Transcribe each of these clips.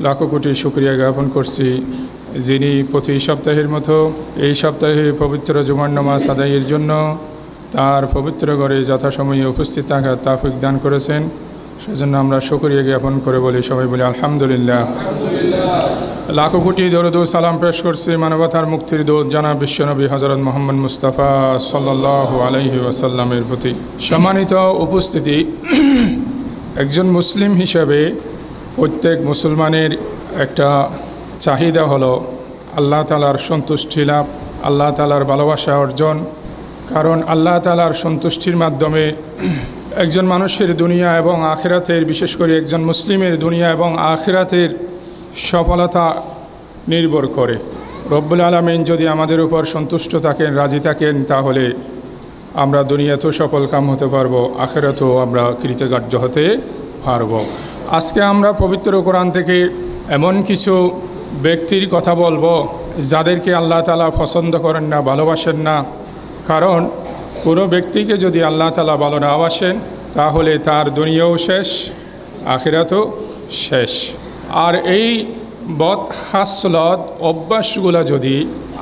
লাখো কোটি শুকরিয়া জ্ঞাপন করছি যিনি প্রতি সপ্তাহের মতো এই সপ্তাহে পবিত্র জুমার নামাজ আদায়ের জন্য তার পবিত্র ঘরে যথাসময়ে উপস্থিত থাকার তৌফিক দান করেছেন। সেজন্য আমরা শুকরিয়া জ্ঞাপন করে বলি, সবাই বলি আলহামদুলিল্লাহ। লাখো কোটি দরুদ ও সালাম পেশ করছি মানবতার মুক্তির দূত জনাব বিশ্বনবী হযরত মুহাম্মদ মুস্তাফা সাল্লাল্লাহু আলাইহি ওয়াসাল্লামের প্রতি। সম্মানিত উপস্থিতি, একজন মুসলিম হিসেবে প্রত্যেক মুসলমানের একটা চাহিদা হলো আল্লাহ তাআলার সন্তুষ্টি লাভ, আল্লাহ তাআলার ভালোবাসা অর্জন। কারণ আল্লাহ তাআলার সন্তুষ্টির মাধ্যমে একজন মানুষের দুনিয়া এবং আখিরাতের, বিশেষ করে একজন মুসলিমের দুনিয়া এবং আখিরাতের সফলতা নির্ভর করে। রব্বুল আলামিন যদি আমাদের উপর সন্তুষ্ট থাকেন, রাজি থাকেন, তাহলে আমরা দুনিয়াতেও সফল কাম হতে পারবো, আখিরাতেও আমরা কৃতকার্য হতে পারবো। আজকে আমরা পবিত্র কোরআন থেকে এমন কিছু ব্যক্তির কথা বলবো যাদেরকে আল্লাহ তাআলা পছন্দ করেন না, ভালোবাসেন না। কারণ কোনো ব্যক্তিকে যদি আল্লাহ তাআলা ভালো না বাসেন তাহলে তার দুনিয়াও শেষ, আখিরাতও শেষ। আর এই বদ খাসলত অভ্যাসগুলো যদি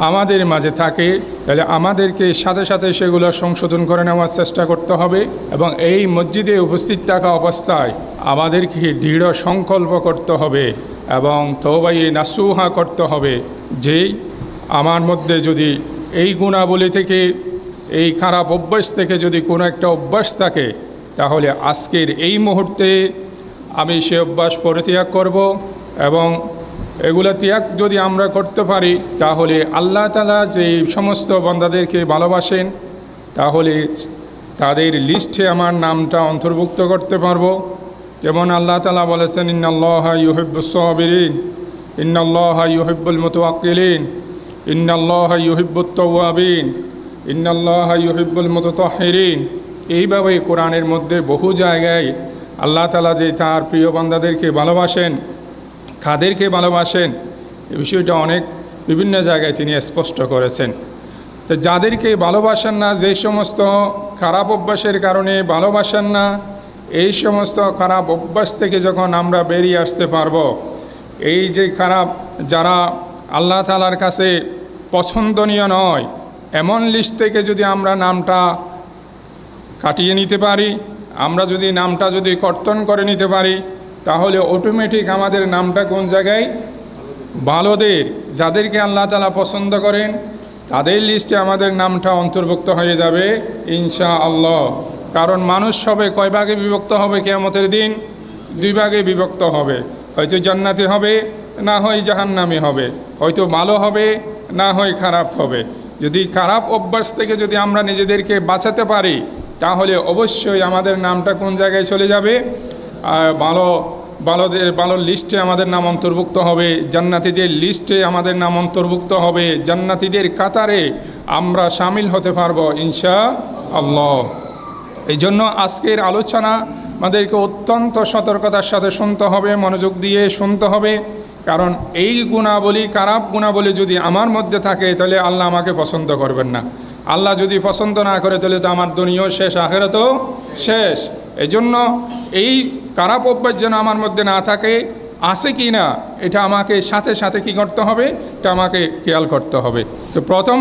আমাদের মাঝে থাকে তাহলে আমাদেরকে সাথে সাথে সেগুলো সংশোধন করে নেওয়ার চেষ্টা করতে হবে এবং এই মসজিদে উপস্থিত থাকা অবস্থায় আমাদেরকে দৃঢ় সংকল্প করতে হবে এবং তওবায়ে নাসুহা করতে হবে যে আমার মধ্যে যদি এই গুণাবলী থেকে, এই খারাপ অভ্যাস থেকে যদি কোনো একটা অভ্যাস থাকে তাহলে আজকের এই মুহূর্তে আমি সে অভ্যাস পরিত্যাগ করব। এবং এগুলো ত্যাগ যদি আমরা করতে পারি তাহলে আল্লাহ তাআলা যে সমস্ত বান্দাদেরকে ভালোবাসেন তাহলে তাদের লিস্টে আমার নামটা অন্তর্ভুক্ত করতে পারবো। যেমন আল্লাহ তাআলা বলেছেন, ইন্নাল্লাহা ইউহিব্বুস সাবিরিন, ইন্নাল্লাহা ইউহিব্বুল মুতাওয়াক্কিলিন, ইন্নাল্লাহা ইউহিব্বুত তাওয়াবিন, ইন্নাল্লাহা ইউহিব্বুল মুতাতাহহিরিন। এইভাবে কোরআনের মধ্যে বহু জায়গায় আল্লাহ তাআলা যে তার প্রিয় বান্দাদেরকে ভালোবাসেন, কাদেরকে ভালোবাসেন, এই বিষয়টা অনেক বিভিন্ন জায়গায় তিনি স্পষ্ট করেছেন। তো যাদেরকে ভালোবাসেন না, যে সমস্ত খারাপ অভ্যাসের কারণে ভালোবাসেন না, এই সমস্ত খারাপ অভ্যাস থেকে যখন আমরা বেরিয়ে আসতে পারবো, এই যে খারাপ যারা আল্লাহ তাআলার কাছে পছন্দনীয় নয় এমন লিস্ট থেকে যদি আমরা নামটা কাটিয়ে নিতে পারি, আমরা যদি নামটা যদি কর্তন করে নিতে পারি তাহলে অটোমেটিক আমাদের নামটা কোন জায়গায়, ভালোদের, যাদেরকে আল্লাহ তাআলা পছন্দ করেন তাদের লিস্টে আমাদের নামটা অন্তর্ভুক্ত হয়ে যাবে ইনশাআল্লাহ। কারণ মানুষ সবে কয় ভাগে বিভক্ত হবে কিয়ামতের দিন? দুই ভাগে বিভক্ত হবে, হয়তো জান্নাতি হবে না হয় জাহান্নামী হবে, হয়তো ভালো হবে না হয় খারাপ হবে। যদি খারাপ অভ্যাস থেকে যদি আমরা নিজেদেরকে বাঁচাতে পারি তাহলে অবশ্যই আমাদের নামটা কোন জায়গায় চলে যাবে, ভালোর লিস্টে আমাদের নাম অন্তর্ভুক্ত হবে, জান্নাতীদের লিস্টে আমাদের নাম অন্তর্ভুক্ত হবে, জান্নাতীদের কাতারে আমরা শামিল হতে পারবো ইনশাআল্লাহ। এই জন্য আজকের আলোচনা আমাদেরকে অত্যন্ত সতর্কতার সাথে শুনতে হবে, মনোযোগ দিয়ে শুনতে হবে। কারণ এই গুণাবলী, খারাপ গুণাবলী যদি আমার মধ্যে থাকে তাহলে আল্লাহ আমাকে পছন্দ করবেন না। আল্লাহ যদি পছন্দ না করে তাহলে তো আমার দুনিয়াও শেষ, আখিরাতও শেষ। এই জন্য এই খারাপ অভ্যাস যেন আমার মধ্যে না থাকে, আছে কি না এটা আমাকে সাথে সাথে কী করতে হবে, এটা আমাকে খেয়াল করতে হবে। তো প্রথম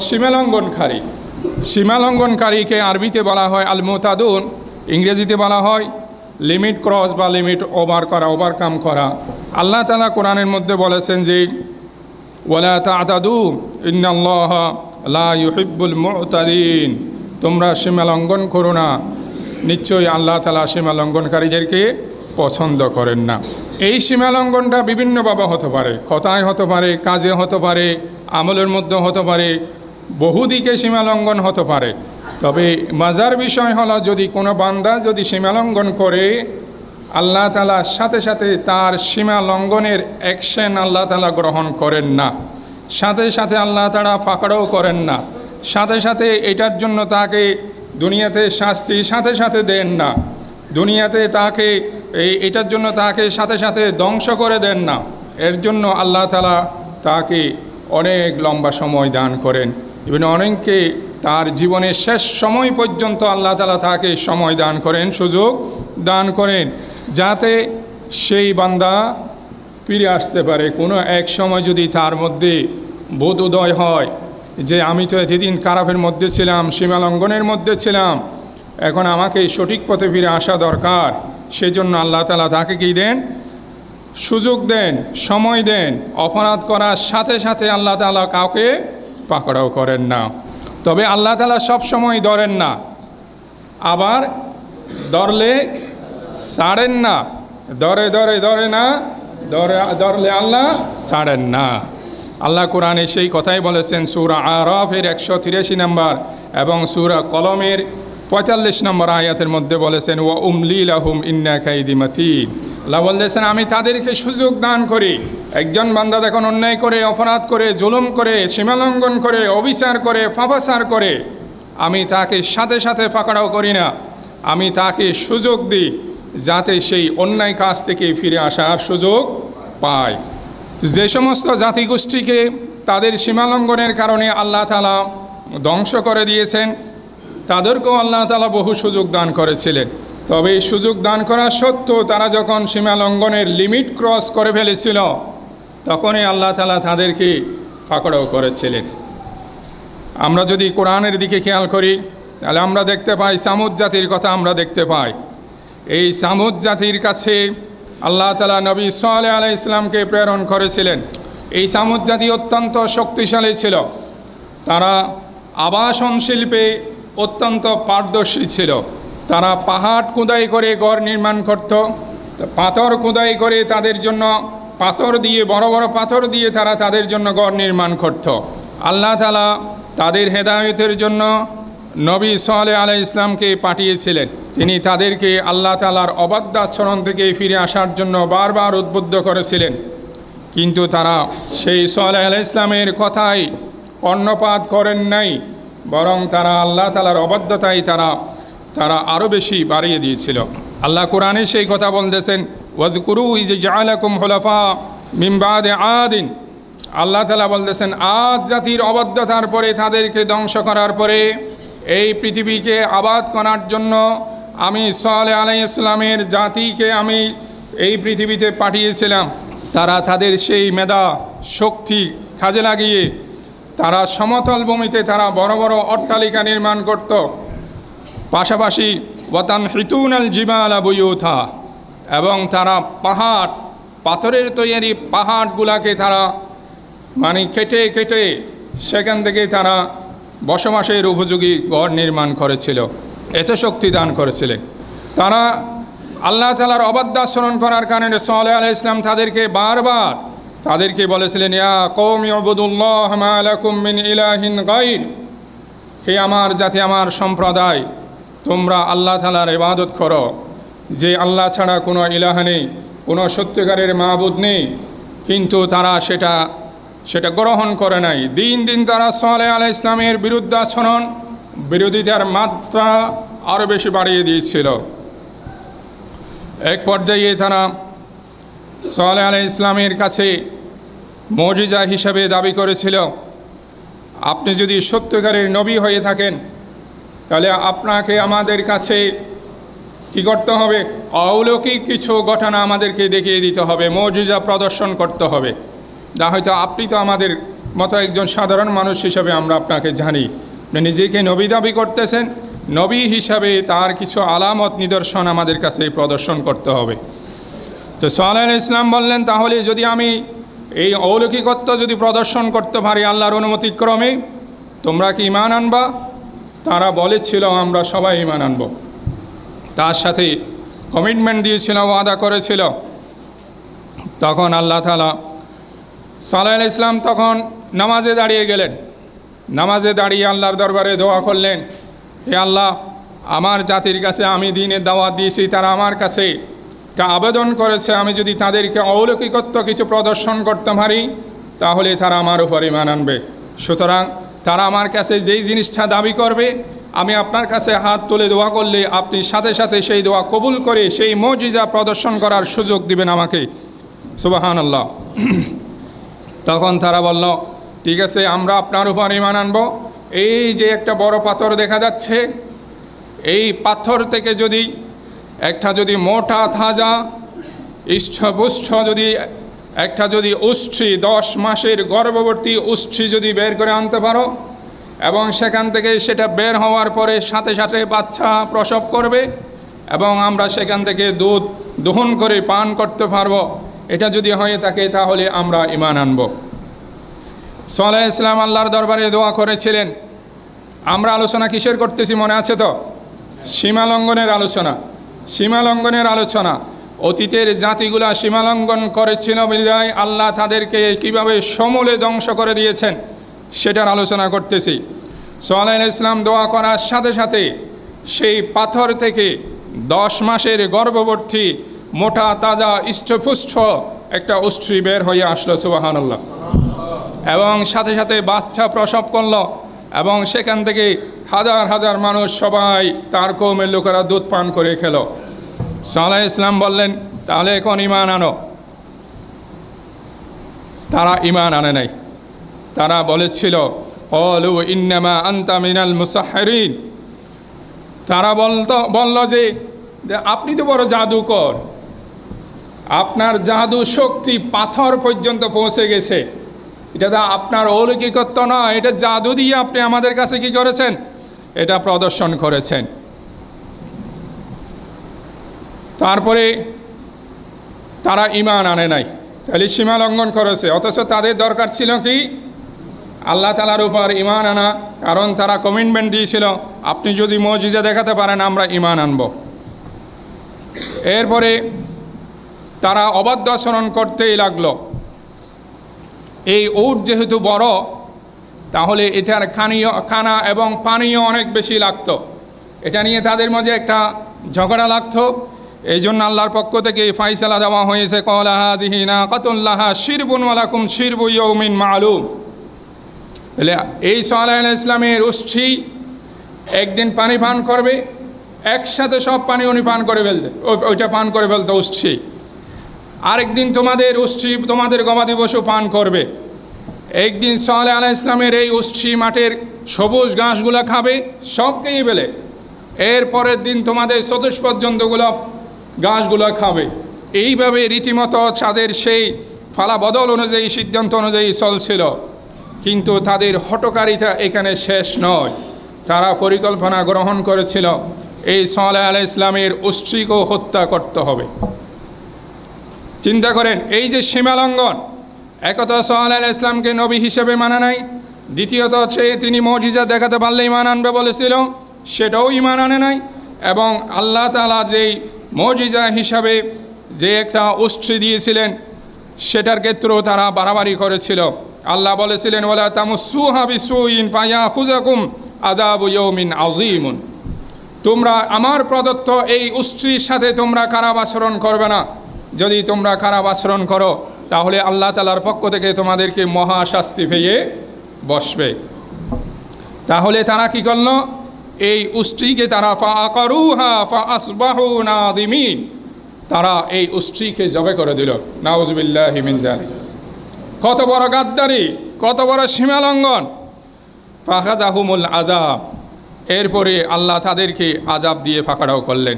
সীমালঙ্ঘনকারী। সীমালঙ্ঘনকারীকে আরবিতে বলা হয় আল মুতাদুন, ইংরেজিতে বলা হয় লিমিট ক্রস বা লিমিট ওভার করা, ওভারকাম করা। আল্লাহ তাআলা কোরআনের মধ্যে বলেছেন যে ওয়ালা তা'তাদু ইন্নাল্লাহা লা ইউহিব্বুল মু'তাদিন, তোমরা সীমা লঙ্ঘন করো না, নিশ্চয়ই আল্লাহ তাআলা সীমা লঙ্ঘনকারীদেরকে পছন্দ করেন না। এই সীমা লঙ্ঘনটা বিভিন্নভাবে হতে পারে, কথায় হতে পারে, কাজে হতে পারে, আমলের মধ্যে হতে পারে, বহুদিকে সীমা লঙ্ঘন হতে পারে। তবে মজার বিষয় হলো যদি কোনো বান্দা যদি সীমা লঙ্ঘন করে আল্লাহ তাআলা সাথে সাথে তার সীমা লঙ্ঘনের অ্যাকশন আল্লাহ তাআলা গ্রহণ করেন না, সাথে সাথে আল্লাহ তাআলা ফাঁকড়াও করেন না, সাথে সাথে এটার জন্য তাকে দুনিয়াতে শাস্তি সাথে সাথে দেন না, দুনিয়াতে তাকে এটার জন্য তাকে সাথে সাথে ধ্বংস করে দেন না। এর জন্য আল্লাহ তাআলা তাকে অনেক লম্বা সময় দান করেন, এবং অনেককে তার জীবনের শেষ সময় পর্যন্ত আল্লাহ তাআলা তাকে সময় দান করেন, সুযোগ দান করেন, যাতে সেই বান্দা ফিরে আসতে পারে। কোনো এক সময় যদি তার মধ্যে বোধোদয় হয় যে আমি তো যেদিন খারাপের মধ্যে ছিলাম, সীমালঙ্ঘনের মধ্যে ছিলাম, এখন আমাকে সঠিক পথে ফিরে আসা দরকার, সেজন্য আল্লাহ তাআলা তাকে কি দেন? সুযোগ দেন, সময় দেন। অপরাধ করার সাথে সাথে আল্লাহ তাআলা কাউকে পাকড়াও করেন না। তবে আল্লাহ তাআলা সব সময় ধরেন না, আবার ধরলে ছাড়েন না। ধরে না, ধরলে আল্লাহ ছাড়েন না। আল্লাহ কোরআনে সেই কথাই বলেছেন সূরা আরাফের 183 নম্বর এবং সূরা কলমের 45 নম্বর আয়াতের মধ্যে বলেছেন ওয়া উমলি লাহুম ইন্না কাইদি মাতিন। আল্লাহ বলতেছেন আমি তাদেরকে সুযোগ দান করি। একজন বান্দা যখন অন্যায় করে, অপরাধ করে, জুলুম করে, সীমালঙ্ঘন করে, অবিচার করে, পাপাচার করে, আমি তাকে সাথে সাথে পাকড়াও করি না, আমি তাকে সুযোগ দিই যাতে সেই অন্যায় কাজ থেকে ফিরে আসার সুযোগ পায়। যে সমস্ত জাতিগোষ্ঠীকে তাদের সীমালঙ্ঘনের কারণে আল্লাহ তাআলা ধ্বংস করে দিয়েছেন, তাদেরকেও আল্লাহ তাআলা বহু সুযোগ দান করেছিলেন। তবে এই সুযোগ দান করা সত্ত্বেও তারা যখন সীমালঙ্ঘনের লিমিট ক্রস করে ফেলেছিল, তখনই আল্লাহ তাআলা তাদেরকে পাকড়াও করেছিলেন। আমরা যদি কোরআনের দিকে খেয়াল করি তাহলে আমরা দেখতে পাই সামুদ জাতির কথা আমরা দেখতে পাই। এই সামুদ জাতির কাছে আল্লাহ তাআলা নবী সালেহ আলাইহিস সালামকে প্রেরণ করেছিলেন। এই সামুদ জাতি অত্যন্ত শক্তিশালী ছিল, তারা আবাসন শিল্পে অত্যন্ত পারদর্শী ছিল। তারা পাহাড় খোদাই করে ঘর নির্মাণ করত, পাথর খোদাই করে তাদের জন্য পাথর দিয়ে, বড় বড় পাথর দিয়ে তারা তাদের জন্য ঘর নির্মাণ করত। আল্লাহ তাআলা তাদের হেদায়েতের জন্য নবী সালেহ আলাইহিস সালামকে পাঠিয়েছিলেন। তিনি তাদেরকে আল্লাহ তাআলার অবাধ্য আচরণ থেকে ফিরে আসার জন্য বারবার উদ্বুদ্ধ করেছিলেন, কিন্তু তারা সেই সালেহ আলাইহিস সালামের কথাই কর্ণপাত করেন নাই, বরং তারা আল্লাহ তাআলার অবাধ্যতাই তারা আরও বেশি বাড়িয়ে দিয়েছিল। আল্লাহ কোরআনে সেই কথা বলতেছেন ওয়াযকুরু ইয জাআলাকুম খুলাফা মিন বাদি আদিন। আল্লাহ তাআলা বলতেছেন আদ জাতির অবাধ্যতার পরে, তাদেরকে ধ্বংস করার পরে এই পৃথিবীকে আবাদ করার জন্য আমি সালেহ আলাইহিস সালামের জাতিকে আমি এই পৃথিবীতে পাঠিয়েছিলাম। তারা তাদের সেই মেধা শক্তি কাজে লাগিয়ে তারা সমতল ভূমিতে তারা বড় বড় অট্টালিকা নির্মাণ করত, পাশাপাশি ওয়াতানহিতুনাল জিবালা বুয়ুতা, এবং তারা পাহাড়, পাথরের তৈরি পাহাড়গুলাকে তারা কেটে কেটে সেখান থেকে তারা বসবাসের উপযোগী ঘর নির্মাণ করেছিল। এত শক্তি দান করেছিলেন। তারা আল্লাহ তাআলার অবাধ্য আচরণ করার কারণে সালেহ আলাইহিস সালাম তাদেরকে বলেছিলেন ইয়া কওমি উবুদুল্লাহ মা লাকুম মিন ইলাহিন গায়র। হে আমার জাতি, আমার সম্প্রদায়, তোমরা আল্লাহ তাআলার ইবাদত করো, যে আল্লাহ ছাড়া কোনো ইলাহ নেই, কোনো সত্যিকারের মাবুদ নেই। কিন্তু তারা সেটা গ্রহণ করে নাই। দিন দিন তারা সালেহ আলাইহিস সালামের বিরুদ্ধে আচরণ, বিরোধিতার মাত্রা আরও বেশি বাড়িয়ে দিয়েছিল। এক পর্যায়ে তারা সালেহ আলাইহিস সালামের কাছে মুজিজা হিসাবে দাবি করেছিল, আপনি যদি সত্যিকারের নবী হয়ে থাকেন তাহলে আপনাকে আমাদের কাছে কি করতে হবে? অলৌকিক কিছু ঘটনা আমাদেরকে দেখিয়ে দিতে হবে, মুজিজা প্রদর্শন করতে হবে। যা হয়তো আপনি তো আমাদের মতো একজন সাধারণ মানুষ হিসাবে আমরা আপনাকে জানি, নিজেকে নবী দাবি করতেছেন, নবী হিসাবে তার কিছু আলামত নিদর্শন আমাদের কাছে প্রদর্শন করতে হবে। তো সালেহ আলাইহিস সালাম বললেন, তাহলে যদি আমি এই অলৌকিকত্ব যদি প্রদর্শন করতে পারি আল্লাহর অনুমতিক্রমে, তোমরা কি ঈমান আনবা? তারা বলেছিল আমরা সবাই ঈমান আনব। তার সাথে কমিটমেন্ট দিয়েছিল, ওয়াদা করেছিল। তখন আল্লাহ তাআলা সালেহ আলাইহিস সালাম তখন নামাজে দাঁড়িয়ে গেলেন। নামাজে দাঁড়িয়ে আল্লাহর দরবারে দোয়া করলেন, হে আল্লাহ, আমার জাতির কাছে আমি দ্বীনের দাওয়াত দিয়েছি, তারা আমার কাছে একটা আবেদন করেছে, আমি যদি তাদেরকে অলৌকিকত্ব কিছু প্রদর্শন করতে পারি তাহলে তারা আমার উপর ঈমান আনবে। সুতরাং তারা আমার কাছে যেই জিনিসটা দাবি করবে, আমি আপনার কাছে হাত তুলে দোয়া করলে আপনি সাথে সাথে সেই দোয়া কবুল করে সেই মুজিজা প্রদর্শন করার সুযোগ দিবেন আমাকে। সুবহানাল্লাহ। তখন তারা বলল, ঠিক আছে, আমরা আপনার উপর ঈমান আনব। এই যে একটা বড় পাথর দেখা যাচ্ছে, এই পাথর থেকে যদি মোটা তাজা ইষ্ঠপুষ্ঠ যদি একটা যদি উষ্ট্রি 10 মাসের গর্ভবতী উষ্ট্রি যদি বের করে আনতে পারো এবং সেখান থেকে সেটা বের হওয়ার পরে সাথে সাথে বাচ্চা প্রসব করবে এবং আমরা সেখান থেকে দুধ দহন করে পান করতে পারবো, এটা যদি হয়ে থাকে তাহলে আমরা ঈমান আনব। সালেহ আলাইহিস সালাম আল্লাহর দরবারে দোয়া করেছিলেন। আমরা আলোচনা কিসের করতেছি মনে আছে তো? সীমালঙ্ঘনের আলোচনা। সীমালঙ্ঘনের আলোচনা। অতীতের জাতিগুলা সীমালঙ্ঘন করেছিল বিধায় আল্লাহ তাদেরকে কিভাবে সমূলে ধ্বংস করে দিয়েছেন সেটার আলোচনা করতেছি। সালেহ আলাইহিস সালাম দোয়া করার সাথে সাথে সেই পাথর থেকে 10 মাসের গর্ভবতী মোটা তাজা ইষ্টপুষ্ট একটা উষ্ট্রি বের হয়ে আসলো, সুবহানাল্লাহ। এবং সাথে সাথে বাচ্চা প্রসব করলো এবং সেখান থেকে হাজার হাজার মানুষ সবাই তার কওমের লোকেরা দুধ পান করে খেল। সালেহ আলাইহিস সালাম বললেন, তাহলে এখন ঈমান আনো। তারা ঈমান আনে নাই। তারা বলেছিল, ক্বালু ইন্নামা আনতা মিনাল মুসাহহিরিন। তারা বলল যে আপনি তো বড় জাদুকর, আপনার জাদু শক্তি পাথর পর্যন্ত পৌঁছে গেছে, এটা তো আপনার অলৌকিকত্ব নয়, এটা জাদু দিয়ে আপনি আমাদের কাছে কি করেছেন, এটা প্রদর্শন করেছেন। তারপরে তারা ঈমান আনে নাই, তাহলে সীমা লঙ্ঘন করেছে। অথচ তাদের দরকার ছিল কি আল্লাহ তাআলার উপর ঈমান আনা, কারণ তারা কমিটমেন্ট দিয়েছিল আপনি যদি মুজিজা দেখাতে পারেন আমরা ঈমান আনব। এরপরে তারা অবাধ্য আচরণ করতেই লাগলো। এই উট যেহেতু বড়, তাহলে এটার খানা এবং পানীয় অনেক বেশি লাগতো, এটা নিয়ে তাদের মাঝে একটা ঝগড়া লাগতো। এই জন্য আল্লাহর পক্ষ থেকে ফাইসালা দেওয়া হয়েছে, ক্বালা হাযিহি নাকাতুন লাহা শিরবুন ওয়া লাকুম শিরবু ইয়াউমিন মা'লুম। তাহলে এই সালেহ আলাইহিস সালামের উষ্ট্রি একদিন পানি পান করবে, একসাথে সব পানি উনি পান করে ফেলতে, ওইটা পান করে ফেলতো উষ্ট্রি। আরেকদিন তোমাদের উষ্ট্রি তোমাদের গবাদি পশু পান করবে। একদিন সালেহ আলাইহিস সালামের এই উষ্ট্রি মাঠের সবুজ ঘাসগুলো খাবে, সব খেয়ে ফেলে। এরপরের দিন তোমাদের চতুষ্পদ জন্তুগুলো ঘাসগুলো খাবে। এইভাবে রীতিমতো তাদের সেই ফালা বদল অনুযায়ী সিদ্ধান্ত অনুযায়ী চলছিল। কিন্তু তাদের হঠকারিতা এখানে শেষ নয়, তারা পরিকল্পনা গ্রহণ করেছিল এই সালেহ আলাইহিস সালামের উষ্ট্রিকেও হত্যা করতে হবে। চিন্তা করেন, এই যে সীমালঙ্ঘন, একত সালেহ আলাইহিস সালামকে নবী হিসেবে মানা নাই, দ্বিতীয়ত তিনি মুজিজা দেখাতে পারলে ঈমান আনবে বলেছিল, সেটাও ঈমান আনে নাই। এবং আল্লাহ তাআলা যেই মুজিজা হিসাবে যে একটা উষ্ট্রি দিয়েছিলেন সেটার ক্ষেত্রেও তারা বাড়াবাড়ি করেছিল। আল্লাহ বলেছিলেন, ওয়ালা তামুসসুহা বিসুইন ফায়াখুযাকুম আযাবু ইয়াউমিন আযীমুন। তোমরা আমার প্রদত্ত এই উষ্ট্রির সাথে তোমরা খারাপ আচরণ করবে না, যদি তোমরা খারাপ আচরণ করো তাহলে আল্লাহ তাআলার পক্ষ থেকে তোমাদেরকে মহা শাস্তি পেয়ে বসবে। তাহলে তারা কি করল, এই উষ্ট্রিকে তারা ফাআকারুহা ফাআসবাহু নাদিমিন, তারা এই উষ্ট্রিকে জবে করে দিল। নাউযুবিল্লাহি মিন যালিক। কত বড় গাদ্দারি, কত বড় সীমালঙ্ঘন। ফাখাযাহুমুল আযাব, এরপরে আল্লাহ তাদেরকে আযাব দিয়ে ফাঁকাড়াও করলেন।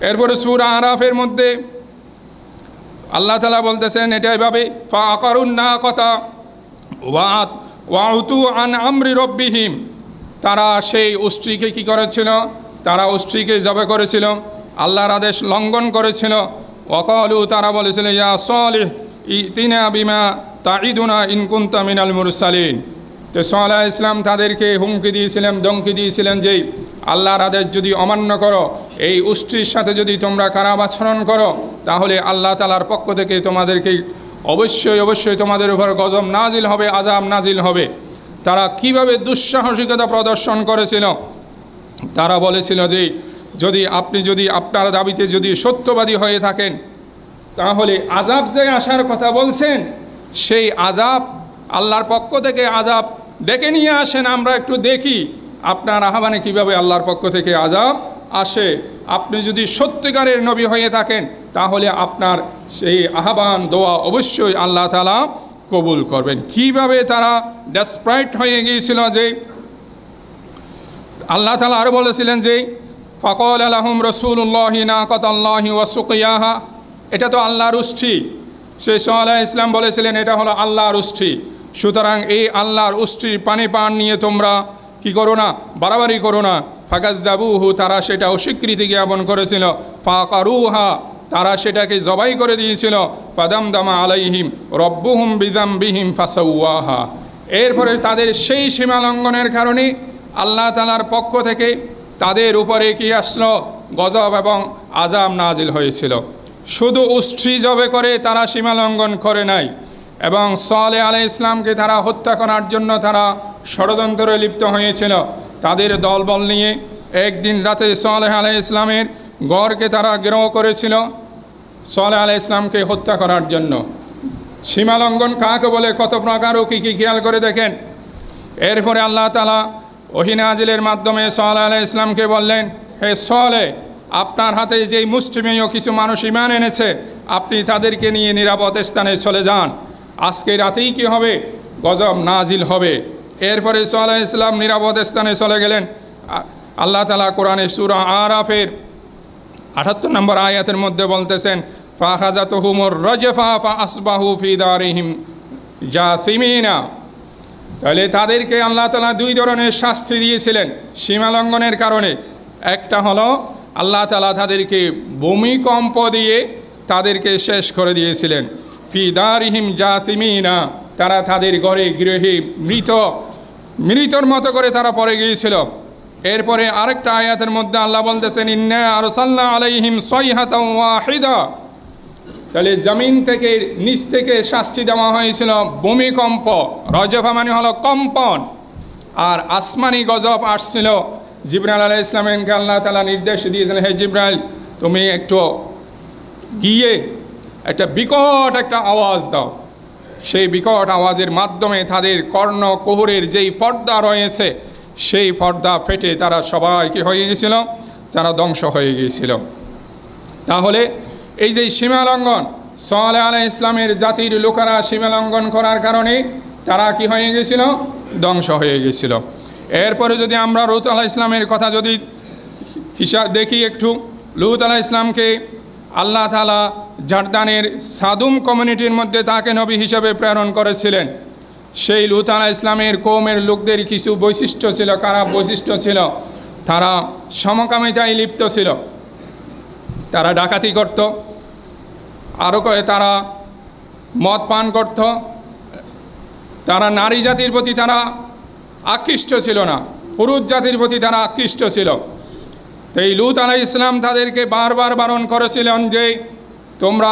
এরপরে সূরা আরাফের মধ্যে আল্লাহ তাআলা বলতেছেন এটা এভাবে, ফাআকারুন নাকাতা ওয়াউতু আন আমরি রব্বিহিম, তারা সেই উষ্ট্রিকে কি করেছিল, তারা উষ্ট্রিকে জবে করেছিল, আল্লাহর আদেশ লঙ্ঘন করেছিল। ওয়াকালু, তারা বলেছিল, ইয়া সালিহ ইতিনা বিমা তাইদুনা ইন কুনতা মিনাল মুরসালিন। তো সালেহ আলাইহিস সালাম তাদেরকে হুমকি দিয়েছিলেন, ধমকি দিয়েছিলেন যে আল্লাহর আদেশ যদি অমান্য করো, এই উষ্ট্রির সাথে যদি তোমরা খারাপ আচরণ করো, তাহলে আল্লাহ তাআলার পক্ষ থেকে তোমাদেরকে অবশ্যই অবশ্যই তোমাদের উপর গজব নাজিল হবে, আযাব নাজিল হবে। তারা কিভাবে দুঃসাহসিকতা প্রদর্শন করেছিল, তারা বলেছিল যে আপনি যদি আপনার দাবিতে যদি সত্যবাদী হয়ে থাকেন, তাহলে আযাব যে আসার কথা বলছেন সেই আযাব আল্লাহর পক্ষ থেকে আযাব ডেকে নিয়ে আসেন, আমরা একটু দেখি আপনার আহ্বানে কিভাবে আল্লাহর পক্ষ থেকে আযাব আসে। আপনি যদি সত্যিকারের নবী হয়ে থাকেন তাহলে আপনার সেই আহ্বান দোয়া অবশ্যই আল্লাহ তাআলা কবুল করবেন। কিভাবে তারা ডেসপারেট হয়ে গিয়েছিল, যে আল্লাহ তাআলা আরও বলেছিলেন যে ফাকালা লাহুম রাসূলুল্লাহি নাকাতাল্লাহি ওয়া সুকিয়াহা, এটা তো আল্লাহর উষ্ট্রি, সেই সালেহ ইসলাম বলেছিলেন এটা হলো আল্লাহর উষ্ট্রি, সুতরাং এই আল্লাহর উষ্ট্রির পানি পান নিয়ে তোমরা কি করো না, বাড়াবাড়ি করো না। ফাকাযযাবুহু, তারা সেটা অস্বীকৃতি জ্ঞাপন করেছিল। ফাকারুহা, তারা সেটাকে জবাই করে দিয়েছিল। ফাদামদামা আলাইহিম রব্বুহুম বিযামবিহিম ফাসাওয়াহা, এরপরে তাদের সেই সীমা লঙ্ঘনের কারণে আল্লাহ তাআলার পক্ষ থেকে তাদের উপরে কি আসলো, গজব এবং আযাব নাজিল হয়েছিল। শুধু উষ্ট্রি জবে করে তারা সীমা লঙ্ঘন করে নাই, এবং সালেহ আলাইহিস ইসলামকে তারা হত্যা করার জন্য তারা ষড়যন্ত্রে লিপ্ত হয়েছিল। তাদের দলবল নিয়ে একদিন রাতে সালেহ আলাইহিস ইসলামের গড়কে তারা গ্রহ করেছিল সালেহ আলাইহিস ইসলামকে হত্যা করার জন্য। সীমা লঙ্ঘন কাকে বলে, কত প্রকার ও কী কী খেয়াল করে দেখেন। এরপরে আল্লাহ তাআলা ওহী নাজিলের মাধ্যমে সালেহ আলাইহিস ইসলামকে বললেন, হে সালেহ, আপনার হাতে যেই মুষ্টিমেয় কিছু মানুষ ঈমান এনেছে, আপনি তাদেরকে নিয়ে নিরাপদ স্থানে চলে যান। আজকে রাতেই কি হবে, গজব নাজিল হবে। এরপরে সালেহ আলাইহিস সালাম নিরাপদ স্থানে চলে গেলেন। আল্লাহ তাআলা কোরআনে সূরা আরাফের ৭৮ নম্বর আয়াতের মধ্যে বলতেছেন, ফাখাযাতুহুমুর রাজফা ফাআসবাহু ফি দারিহিম জাসিমিনা। তাহলে তাদেরকে আল্লাহ তাআলা দুই ধরনের শাস্তি দিয়েছিলেন সীমা লঙ্ঘনের কারণে। একটা হলো আল্লাহ তাআলা তাদেরকে ভূমিকম্প দিয়ে তাদেরকে শেষ করে দিয়েছিলেন। ফি দারিহিম জাসিমিনা, তারা তাদের ঘরে গৃহে মৃতর মতো করে তারা পড়ে গিয়েছিল। এরপরে আরেকটা আয়াতের মধ্যে আল্লাহ বলতেছেন, ইন্না আরসালনা আলাইহিম সাইহাতাও ওয়াহিদা। তাহলে জমিন থেকে নিচ থেকে শাস্তি দেওয়া হয়েছিল ভূমিকম্প, রজফা মানে হলো কম্পন, আর আসমানি গজব আসছিল। জিবরাইল আলাইহিস সালামকে আল্লাহ তাআলা নির্দেশ দিয়েছেন, হে জিবরাইল, তুমি একটু গিয়ে একটা বিকট একটা আওয়াজ দাও। সেই বিকট আওয়াজের মাধ্যমে তাদের কর্ণ কোহরের যেই পর্দা রয়েছে সেই পর্দা ফেটে তারা সবাই কি হয়ে গিয়েছিল, যারা ধ্বংস হয়ে গিয়েছিল। তাহলে এই যে সীমা লঙ্ঘন, সালেহ আলাইহিস ইসলামের জাতির লোকেরা সীমা লঙ্ঘন করার কারণে তারা কি হয়ে গিয়েছিল, ধ্বংস হয়ে গিয়েছিল। এরপরে যদি আমরা লূত আলাইহিস ইসলামের কথা যদি হিসাব দেখি একটু, লূত আলাইহিস ইসলামকে আল্লাহ তাআলা জর্দানের সাদুম কমিউনিটির মধ্যে তাকে নবী হিসাবে প্রেরণ করেছিলেন। সেই লূত আলাইহিস ইসলামের কওমের লোকদের কিছু বৈশিষ্ট্য ছিল, খারাপ বৈশিষ্ট্য ছিল। তারা সমকামিতায় লিপ্ত ছিল, তারা ডাকাতি করত, আরও তারা মদ পান করত, তারা নারী জাতির প্রতি তারা আকৃষ্ট ছিল না, পুরুষ জাতির প্রতি তারা আকৃষ্ট ছিল। তো এই লূত আলাইহিস সালাম তাদেরকে বারবার বারণ করেছিলেন যে তোমরা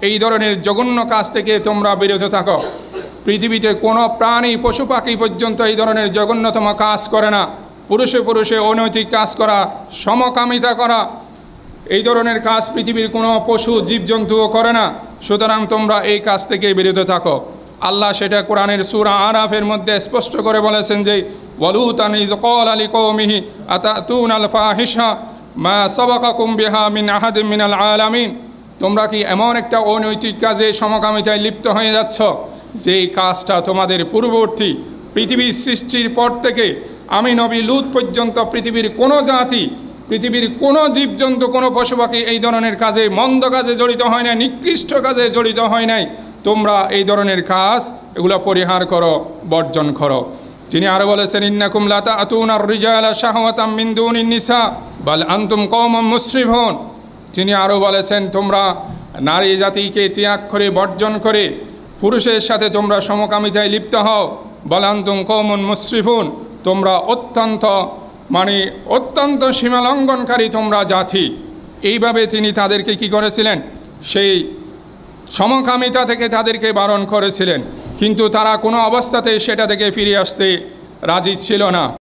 এই ধরনের জঘন্য কাজ থেকে তোমরা বিরত থাকো। পৃথিবীতে কোনো প্রাণী পশু পাখি পর্যন্ত এই ধরনের জঘন্যতম কাজ করে না। পুরুষে পুরুষে অনৈতিক কাজ করা, সমকামিতা করা, এই ধরনের কাজ পৃথিবীর কোনো পশু জীবজন্তুও করে না। সুতরাং তোমরা এই কাজ থেকে বিরত থাকো। আল্লাহ সেটা কোরআনের সূরা আরাফের মধ্যে স্পষ্ট করে বলেছেন যে ওয়ালুতান ইয ক্বালা লিকওমিহি আতাতুনাল ফাহিশা মা সাবাকাকুম বিহা মিন আহাদিন মিনাল আলামিন। তোমরা কি এমন একটা অনৈতিক কাজে সমকামিতায় লিপ্ত হয়ে যাচ্ছ যে কাজটা তোমাদের পূর্ববর্তী পৃথিবীর সৃষ্টির পর থেকে আমি নবী লূত পর্যন্ত পৃথিবীর কোনো জাতি, পৃথিবীর কোনো জীবজন্তু, কোনো পশু পাখি এই ধরনের কাজে, মন্দ কাজে জড়িত হয় নাই, নিকৃষ্ট কাজে জড়িত হয় নাই। তোমরা এই ধরনের কাজ এগুলো পরিহার করো, বর্জন করো। তিনি আরও বলেছেন, ইন্নাকুম লা তা'তুনার রিজালা শাহওয়াতাম মিন দুনিন নিসা বাল আনতুম কওমুম মুসরিফুন। তিনি আরও বলেছেন, তোমরা নারী জাতিকে ত্যাগ করে, বর্জন করে পুরুষের সাথে তোমরা সমকামিতায় লিপ্ত হও। বাল আনতুম কওমুন মুসরিফুন, তোমরা অত্যন্ত সীমালঙ্ঘনকারী তোমরা জাতি। এইভাবে তিনি তাদেরকে কি করেছিলেন, সেই সমকামিতা থেকে তাদেরকে বারণ করেছিলেন, কিন্তু তারা কোনো অবস্থাতেই সেটা থেকে ফিরে আসতে রাজি ছিল না।